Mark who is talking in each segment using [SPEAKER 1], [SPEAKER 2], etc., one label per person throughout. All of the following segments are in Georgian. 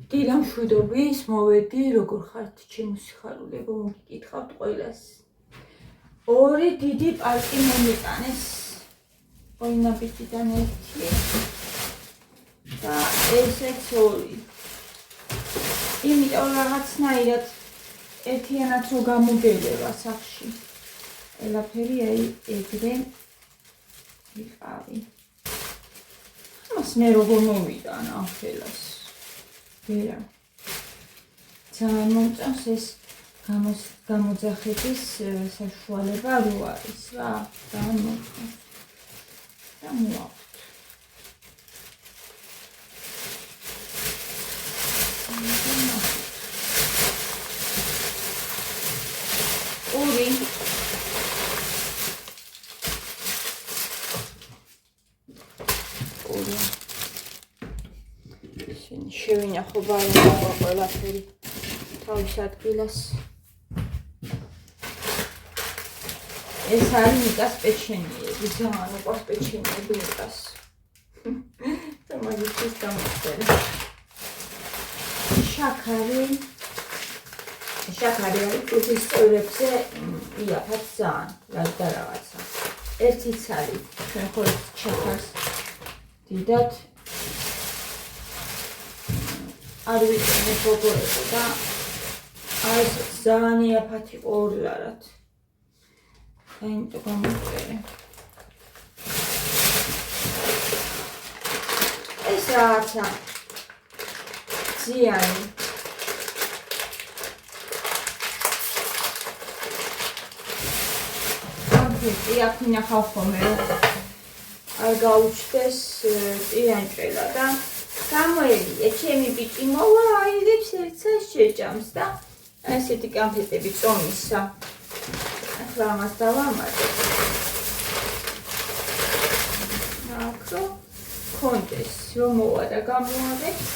[SPEAKER 1] დილა მშვიდობის, მოვედი, როგორ ხართ ჩემო სიხარულებო, მოგიკითხავთ ყველას. ორი დიდი პარკი მომიტანეს. ოინაბიჭიდან ერთი და ესეც ორი. იმიტომ რაღაცნაირად ერთიანად რო გამოგელება სახში. ყველაფერი აი ეგრე ვიყავი. ამას მე როგორ მოვიტან ახელას. ვერა. ძალიან მომწონს ეს გამოძახების საშუალება რო არის რა. ძალიან მომწონს. და მოაქვს. ორი შევინახო ბარემ ყველაფერი თავის ადგილას. ეს არის ნიკას პეჩენიები, ძალიან უყვარს პეჩენიები ნიკას. და მაგისთვის გამოსწერე. შაქარი არის კლუბის წევრებზე იაფად ძალიან, და რაღაცა. ერთიც არის, ჩვენ ხო შაქარს დიდად არ ვიყენებ გოგოებო და ეს ძალიან იაფად იყო ორლარად. აინტო გამოვწერე. ეს რაღაცა ზიანი. ამფეთი აქ მინახავ ხოლმე არ გაუჩნდეს ტიანჭელა და გამოელია ჩემი ბიჭი მოვა აიღებს ერთსა შეჭამს და ესეთი კამფეტები წომისა. ახლა ამას დავამატებ. აკრო კონდეს რომ მოვა და გამოავებს.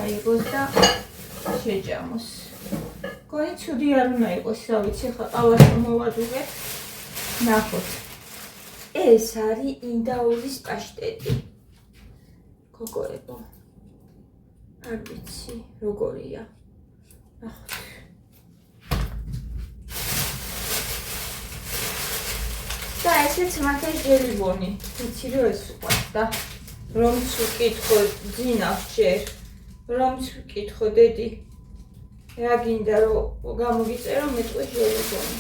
[SPEAKER 1] აიღოს და შეჭამოს. გონი ცუდი არ უნდა იყოს, რა ვიცი, ხა ყავას მოვადუღებ. ნახოთ. ეს არის ინდაურის პაშტეტი. გოგოებო. არ ვიცი, როგორია. ნახოთ. და ესეც მათე ჟელიბონი. ვიცი რომ ეს უყვარს და რომც ვკითხო ძინავს ჯერ. რომც ვკითხო დედი. რა გინდა რომ გამოგიწერო მეტყვი ჟელიბონი.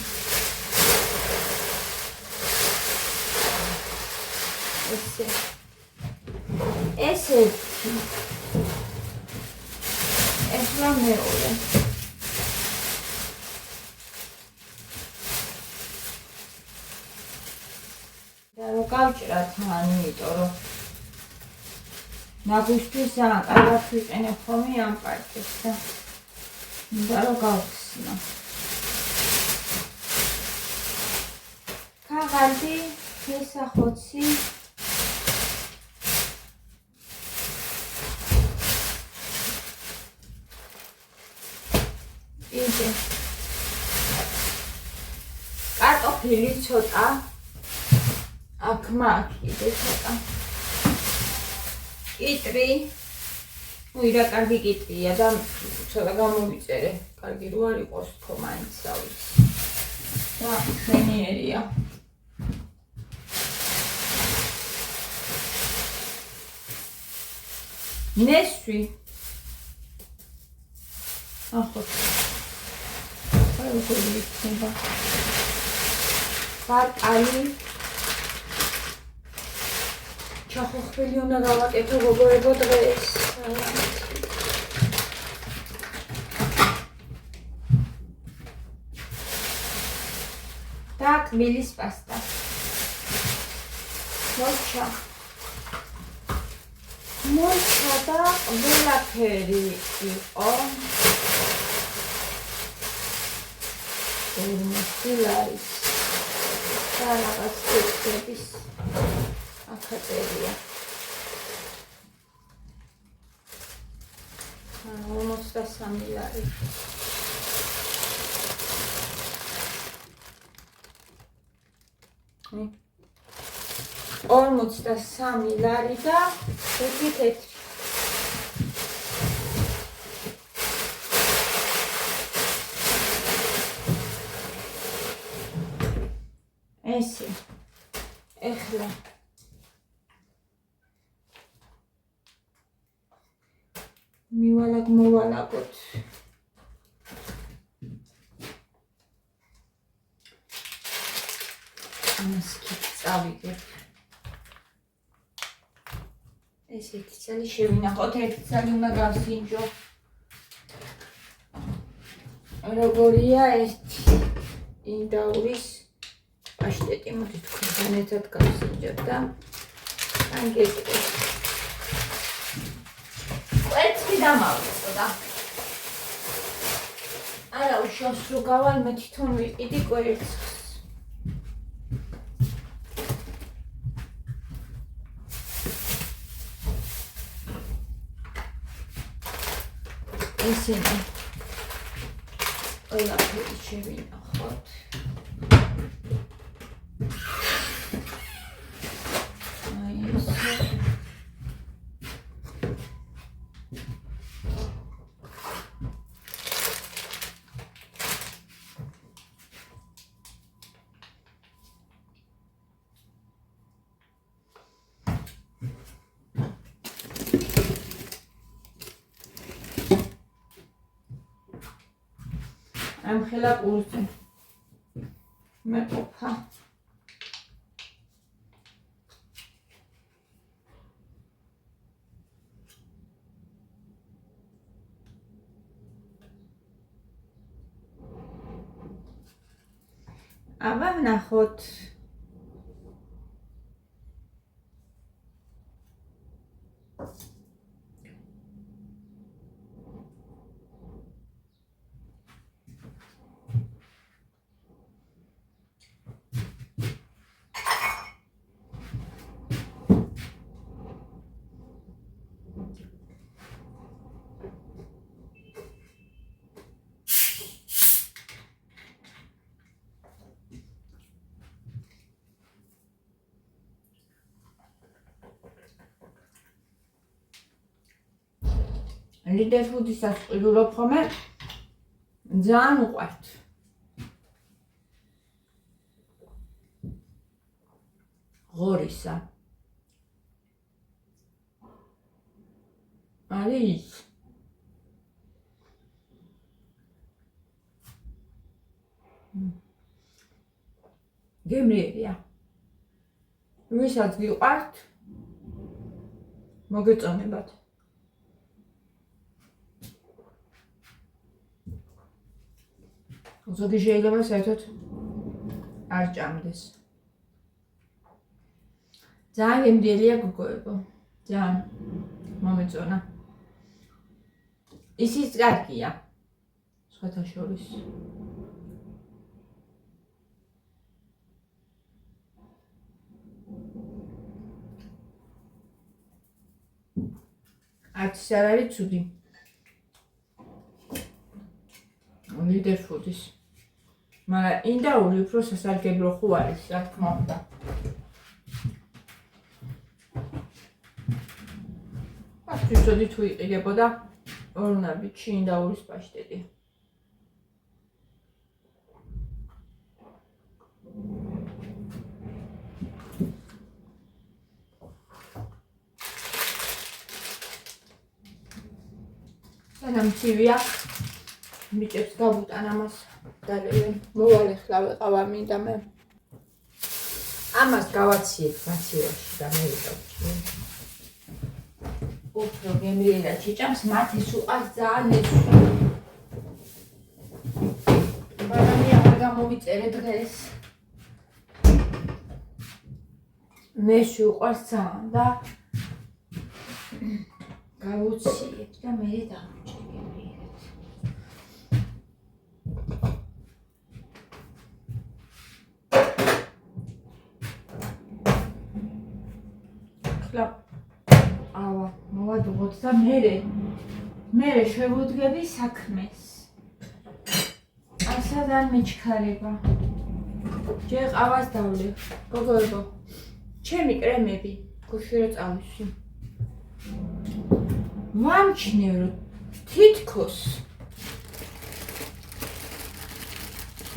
[SPEAKER 1] ესე ახლა მეორე. და რო გავჭრათ ან იმიტომ რომ ნაგვისთვის ძალიან კარგად ვიყენებ ხოლმე ამ პარკებს და მინდა რომ გავხსნა. ქაღალდი, ფესახოცი იდე. კარტოფილი ცოტა აქ მაქვს კიდე ცოტა. კიტრი. უი რა კარგი კიტრია და ცოტა გამოვიწერე. კარგი რო არ იყოს თქო მაინც რა ვიცი. და შვენიერია. ნესვი. ახოთ. აი როგორი იქნება. ბარკალი. ჩახოხბილი უნდა გავაკეთო გოგოებო დღეს. და კბილის პასტა. მოჩა და ყველაფერი იყო. ორმოსილარის და რაღაც კექების აკაწერია. 53 ლარი. Hm. 43 ლარი და 5 თეთრი. ესე. ეხლა მოვალაგოთ. ამას კი წავიგებ. ესეთი წელი შევინახოთ, ერთი წელი უნდა გავსინჯო. როგორია ერთი ინდაურის პაშტეტი, მოდი თქვენთან ერთად გავსინჯოთ და ან გეტყვით. კვერცხი დამავიწყდა. არა უშავს რო გავალ, მე თვითონ ვიყიდი კვერცხს. ისინი ყველაფერი შევინახოთ. აი ესე. ამ ხელა ყურზე მეყოფა. აბა ვნახოთ. ლიდერფუდისაც ყიდულობ ხოლმე, ძალიან უყვართ. ღორისა. არის გემრიელია. ვისაც გიყვართ, მოგეწონებათ. ზოგი შეიძლება საერთოდ არ ჭამდეს. ძალიან გემრიელია გოგოებო. ძალიან მომეწონა. ისიც კარგია. სხვათა შორის. არც არ არის ცუდი. ლიდერფუდის. მაგრამ ინდაური უფრო სასარგებლო ხო არის, რა თქმა უნდა. აქ ვიწოდი თუ იყიდებოდა ორნაბიჩი ინდაურის პაშტეტი. სამცივია მიჭებს გავუტან ამას დალევენ. მოვალე ხლა ვეყავა მინდა მე. ამას გავაციებ მაცივაში და მე ვიყავ. უფრო გემრიელად ჭამს, მათ ის უყარს ძალიან ეს. ბანანი აღარ გამოვიწერე დღეს. მეში უყარს ძალიან და გავუციებ და მე დავჭერ გემრიელად. ხლა ავა მოვადუღოთ და მე შევუდგები საქმეს. ასად არ მეჩქარება. ჯერ ყავას დავლევ. გოგოებო, ჩემი კრემები გუშინ წავისვი. ვამჩნევ რომ თითქოს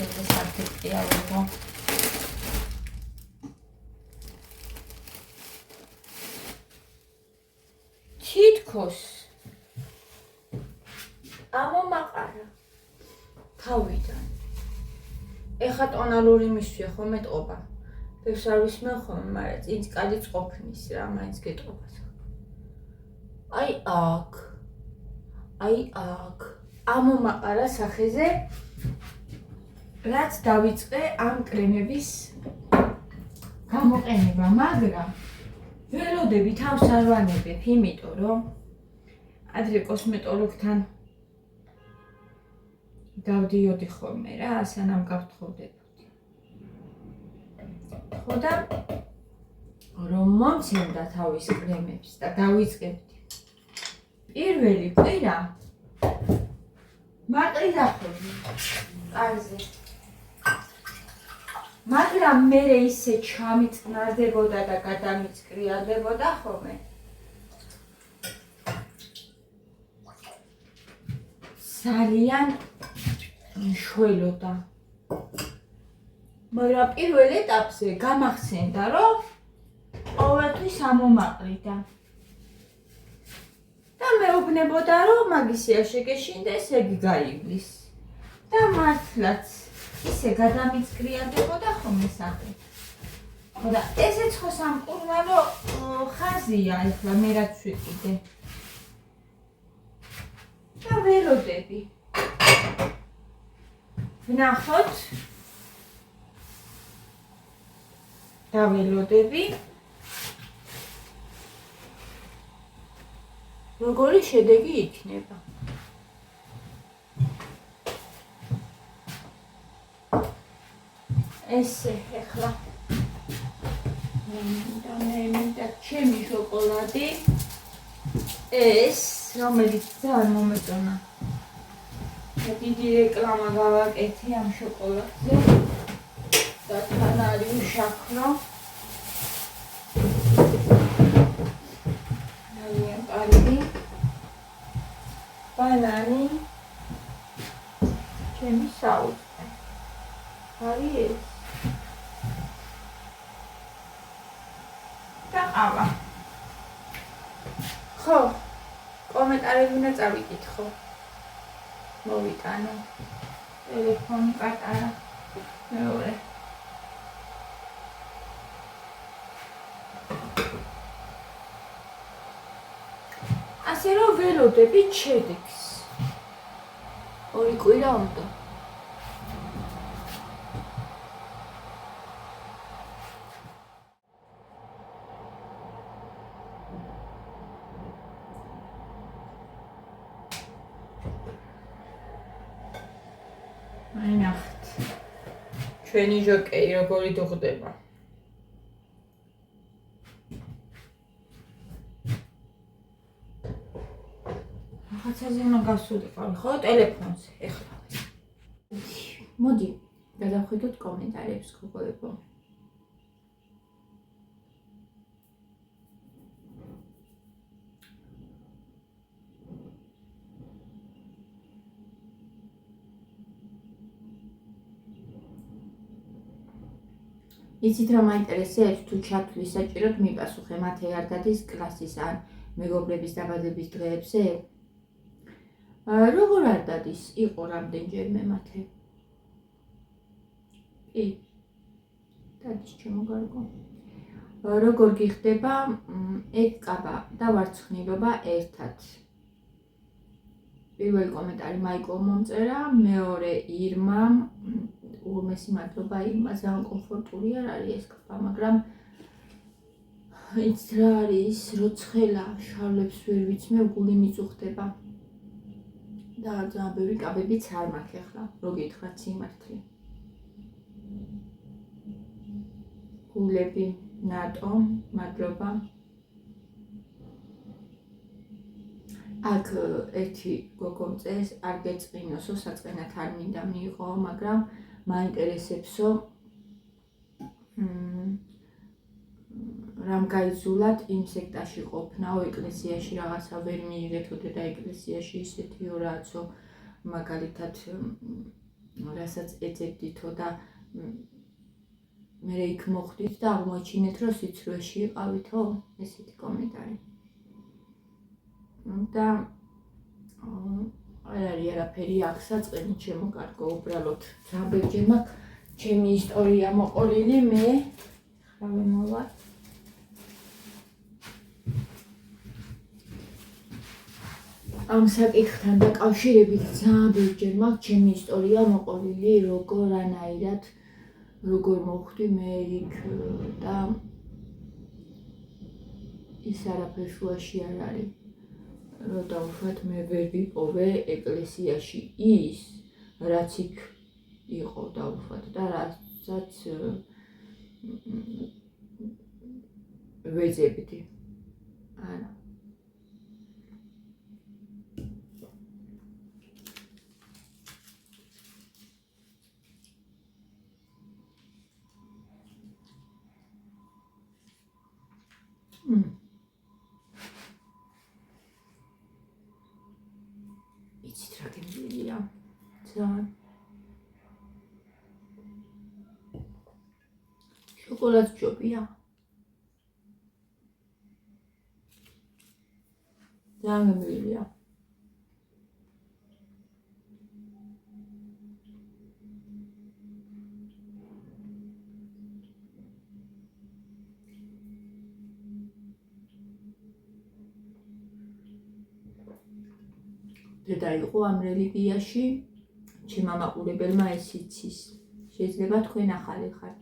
[SPEAKER 1] ეს საფეთქია ვეღო. თითქოს ამომაყარა თავიდან. ეხლა ტონალური მისვია ხომ ეტყობა. ბევრს არ ვისმენ ხოლმე, მაგრამ წინ კადიც ყოფნის რა, მაინც გეტყობას. აი აქ. ამომაყარა სახეზე, რაც დავიწყე ამ კრემების გამოყენება, მაგრამ ველოდები თავს არ ვანებებ, იმიტომ რომ ადრე კოსმეტოლოგთან დავდიოდი ხოლმე რა, სანამ გავთხოვდებოდი. ხო და რომ მომცემდა თავის კრემებს და დავიწყებდი. პირველი კვირა მაყრიდახოვდი კარზე. მაგრამ მე ისე ჩამიწნარდებოდა და გადამიწკრიალდებოდა ხოლმე. ძალიან შველოდა. მაგრამ პირველ ეტაპზე გამახსენდა, რომ ყოველთვის ამომაყრიდა. და მეუბნებოდა, რომ მაგისია შეგეშინდეს, ეგ გაივლის. და მართლაც ისე გადამიწკრიალდებოდა ხოლმე სახე. ხო და ესეც ხო სამკურნალო ხაზია, ეხლა მე რაც ვიყიდე. და ველოდები. ვნახოთ. და ველოდები. როგორი შედეგი იქნება. ესე ეხლა მინდა ჩემი შოკოლადი ეს რომელიც ძალიან მომეწონა. დიდი რეკლამა გავაკეთე ამ შოკოლადზე და თან არის უშაქრო. ძალიან კარგი. ბანანი ჩემი საუცხე. არის ეს. და ყავა. ხო, კომენტარები უნდა წავიკითხო. მოვიტანო. ტელეფონი პატარა. მეორე. ასე რომ ველოდებით შედეგს. ორი კვირა უნდა. აი ნახეთ. ჩვენი ჟოკეი როგორი დუღდება. ახაცაზე უნდა გავსულიყავი, ხო, ტელეფონზე ეხლა. მოდი, გადავხედოთ კომენტარებს გოგოებო. იცით რა მაინტერესებს, თუ ჩათვლის საჭიროდ მიპასუხე მათე არ დადის კლასის ან მეგობრების დაბადების დღეებზე? როგორ არ დადის? იყო რამდენჯერმე მათე. კი. დადის ჩემო გარგო. როგორ გიხდება ეგ კაბა და ვარცხნილობა ერთად? პირველი კომენტარი მაიკლ მომწერა, მეორე ირმამ. ულმესი მადლობა ირმა, ძალიან კომფორტული არ არის ეს კაბა, მაგრამ იცით რა არის, როცხელა, შავლებს ვერ ვიცმევ, გული მიწუხდება. და ძალიან ბევრი კაბებიც არ მაქვს ახლა, რო გითხრათ სიმართლე. გულები, ნატო, მადლობა. აქ ერთი გოგო მწერს, არ გეწყინოსო, საწყენად არ მინდა მიიღო, მაგრამ მაინტერესებსო რამ გაიზულად იმ სექტაში ყოფნაო, ეკლესიაში რაღაცა ვერ მიიღეთო და ეკლესიაში ისეთიო რაცო, მაგალითად რასაც ეძებდითო და მე იქ მოხვდით და აღმოჩინეთ, რომ სიცრუეში იყავითო, ესეთი კომენტარი. და არ არის არაფერი აქ საწყენი შემოკარგო, უბრალოდ ძაბებჯერ მაქვს ჩემი ისტორია მოყოლილი, მე ხა ვიმოვა. ამ საკითხთან დაკავშირებით ძაბებჯერ მაქვს ჩემი ისტორია მოყოლილი, როგორ მოხვდი მე იქ და ის არაფერ შუაში არ არის. რომ დავუშვათ მე ვერ ვიპოვე ეკლესიაში ის, რაც იქ იყო დავუშვათ და რასაც ვეძებდი. არა. იცით რა გემრიელია? ძალიან. შოკოლადს ჯობია? ძალიან გემრიელია. დედა იყო ამ რელიგიაში, ჩემმა მაყურებელმა ეს იცის. შეიძლება თქვენ ახალი ხართ.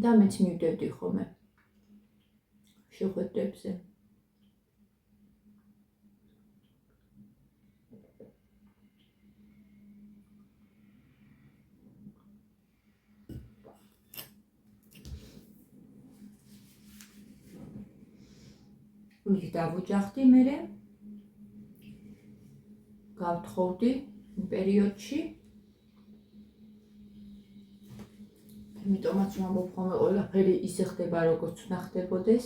[SPEAKER 1] და მეც მივდევდი ხოლმე შეხვედრებზე. იქ დავუჯახდი მერე, გავთხოვდი პერიოდში. იმიტომაც ვამბობ ხოლმე ყველაფერი ისე ხდება, როგორც უნდა ხდებოდეს.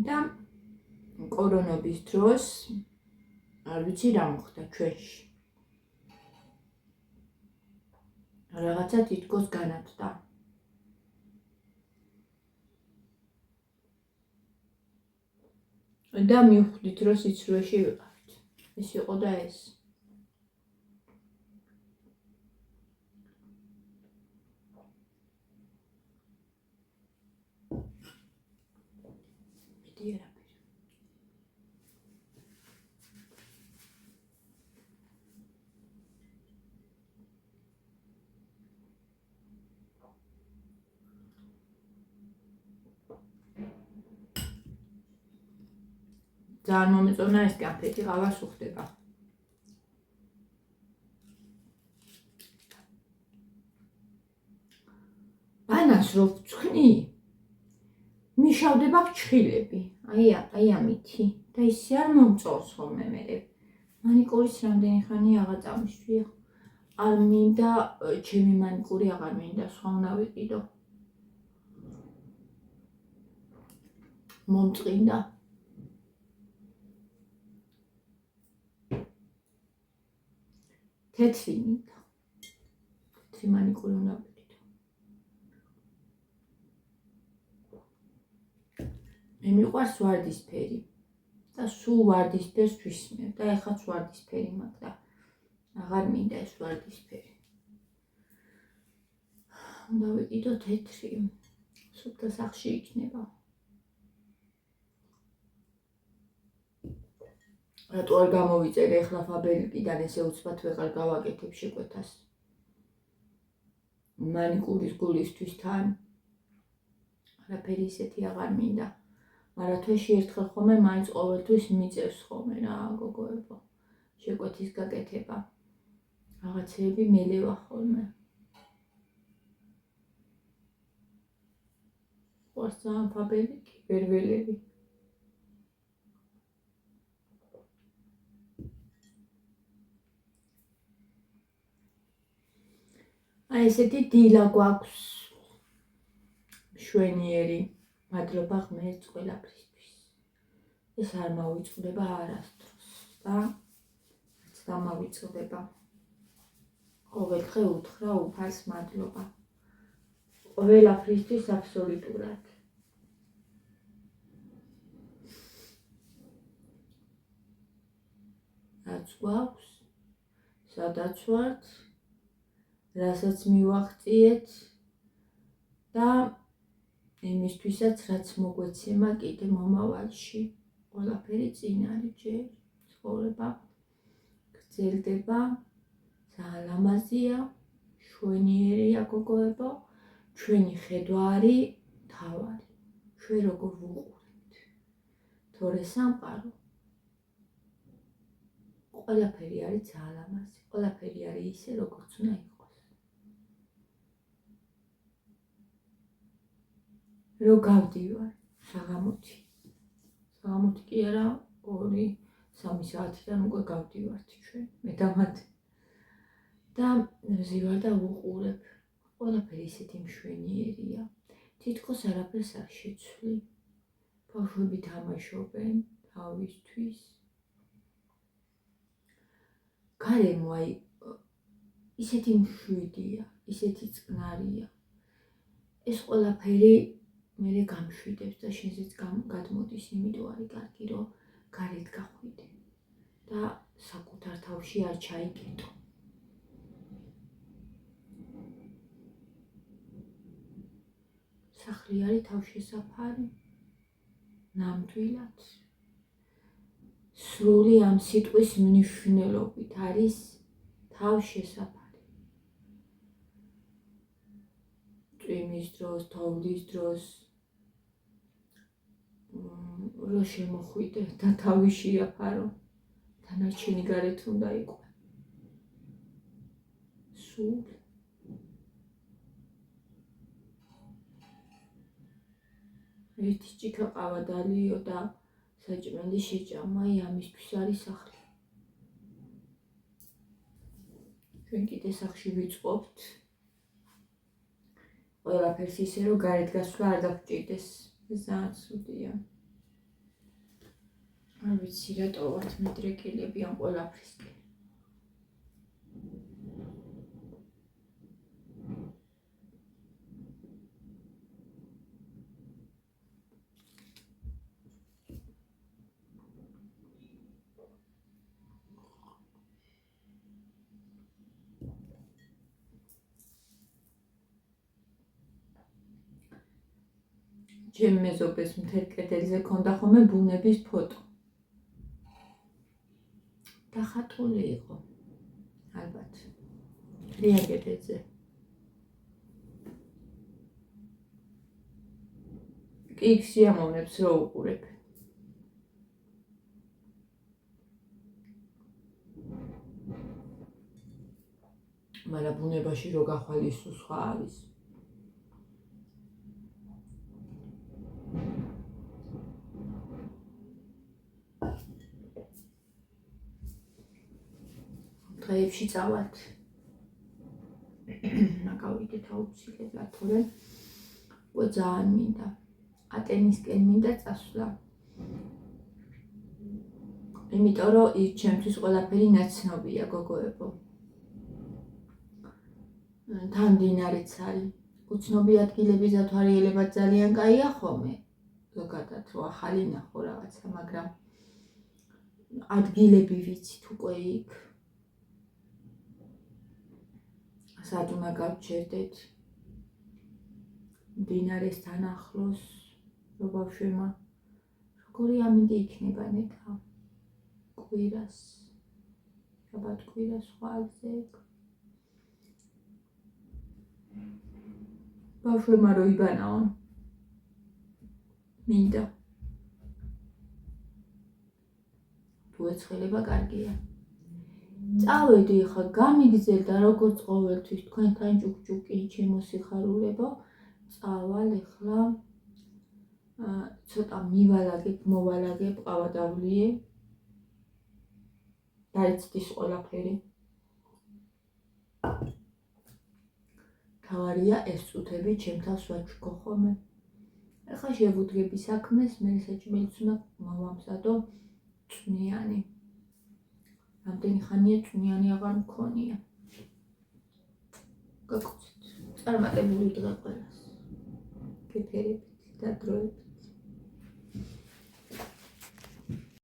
[SPEAKER 1] და კორონობის დროს არ ვიცი რა მოხდა ჩვენში. რაღაცა თითქოს განათდა. და მივხვდით, რომ სიცრუეში ვიყავით. ეს იყო და ეს. მიდი არაფერი. ძალიან მომეწონა ეს კანფეტი, ყავას უხდება. ბანანს რო ვწვნი, მიშავდება ფრჩხილები. აი ამითი. და ისე არ მომწონს ხოლმე მერე. მანიკურის რამდენი ხანი აღარ წამისვია. არ მინდა ჩემი მანიკური აღარ მინდა, სხვა უნდა ვიყიდო. მომწყინდა. თეთრი მინდა. თეთრი მანიკური უნდა ვიყიდო. მე მიყვარს ვარდისფერი. და სულ ვარდისფერს ვისმევ და ეხაც ვარდისფერი მაქვს და აღარ მინდა ეს ვარდისფერი. უნდა ვიყიდო თეთრი. სუფთა სახში იქნება. რატო არ გამოვიწერე ახლა ფაბერიკიდან ესე უცბად ვეღარ გავაკეთებ შეკვეთას. მანიკურის გულისთვის თან. არაფერი ისეთი აღარ მინდა. მაგრამ თვეში ერთხელ ხოლმე მაინც ყოველთვის მიწევს ხოლმე რა გოგოებო. შეკვეთის გაკეთება. რაღაცეები მელევა ხოლმე. ყავს ძალიან ფაბერიკი, ვერველები. აი ესეთი დილა გვაქვს მშვენიერი. მადლობა ღმერთს ყველაფრისთვის. ეს არ მოვიწყდება არასდროს და არც დამავიწყდება. ყოველდღე უთხრა უფალს მადლობა. ყველაფრისთვის აბსოლუტურად. რაც გვაქვს, სადაც ვართ, რასაც მივაღწიეთ და იმისთვისაც, რაც მოგვეცემა კიდე მომავალში. ყველაფერი წინ არის ჯერ, ცხოვრება გრძელდება, ძალიან ლამაზია, მშვენიერია გოგოებო, ჩვენი ხედვა არის მთავარი. ჩვენ როგორ ვუყურებთ. თორე სამყარო ყველაფერი არის ძალიან ლამაზი, ყველაფერი არის ისე, როგორც უნდა იყოს. რო გავდივარ საღამოთი. საღამოთი კი არა, 2-3 საათიდან უკვე გავდივართ ჩვენ, მე და მათი. და ვზივარ და ვუყურებ. ყველაფერი ისეთი მშვენიერია. თითქოს არაფერს არ შეცვლი. ბავშვები თამაშობენ თავისთვის. გარემო აი ისეთი მშვიდია, ისეთი წყნარია. ეს ყველაფერი მერე გამშვიდებს და შენზეც გადმოდის, იმიტომ არის კარგი, რომ გარეთ გახვიდე და საკუთარ თავში არ ჩაიგეთო. სახლი არის თავშესაფარი, ნამდვილად. სრული ამ სიტყვის მნიშვნელობით არის თავშესაფარი. წვიმის დროს, თოვლის დროს რო შემოხვიდე და თავი შეაფარო, დანარჩენი გარეთ უნდა იყო. სულ ერთი ჭიქა ყავა დალიო და საჭმელი შეჭამა, ამისთვის არის სახლი. ჩვენ კიდე სახლში ვიწყობთ. ყველაფერს ისე, რომ გარეთ გასვლა არ დაგჭირდეს. ეს ძალიან ცუდია. არ ვიცი, რატო ვართ მიდრეკილები ამ ყველაფრისკენ. ჩემ მეზობეს მთელ კედელზე ქონდა ხოლმე ბუნების ფოტო. დახატული იყო. ალბათ. რიაგებეზე. იქ სიამოვნებს რო უყურებ. მაგრამ ბუნებაში რო გახვალ ის სხვა არის. დღეებში წავალთ. ნაკავიდეთ აუცილებლად, თორემ უკვე ძალიან მინდა. ატენისკენ მინდა წასვლა. იმიტომ რომ ის ჩემთვის ყველაფერი ნაცნობია, გოგოებო. თან დინარეც არის. უცნობი ადგილების დათვალიერება ძალიან კაია ხოლმე. ზოგადად რო ახალი ნახო რაღაცა, მაგრამ ადგილები ვიცით უკვე იქ. სად უნდა გავჩერდეთ. მდინარესთან ახლოს, რო ბავშვებმა როგორი ამინდი იქნება ნეტა. კვირას. შაბათ კვირას ხვალზე. ბავშვებმა რო იბანაონ. მინდა. თუ ეცხელება კარგია. წავედი ხა გამიგზელდა როგორც ყოველთვის თქვენთან ჭუქჭუკი ჩემოსიხარულებო. წავალ ეხლა ცოტა მოვალაგებ, ყავა დავლიე. დაიცდის ყველაფერი.
[SPEAKER 2] თავარია ეს წუთები ჩემ თავს ვაჩუქო ხოლმე. ახლა შევუდგები საქმეს, მე საჭმელიც უნდა მოვამზადო წვნიანი. რამდენი ხანია წვნიანი აღარ მქონია. გაკოცეთ. წარმატებული დღე ყველას. გეფერებით და დროებით.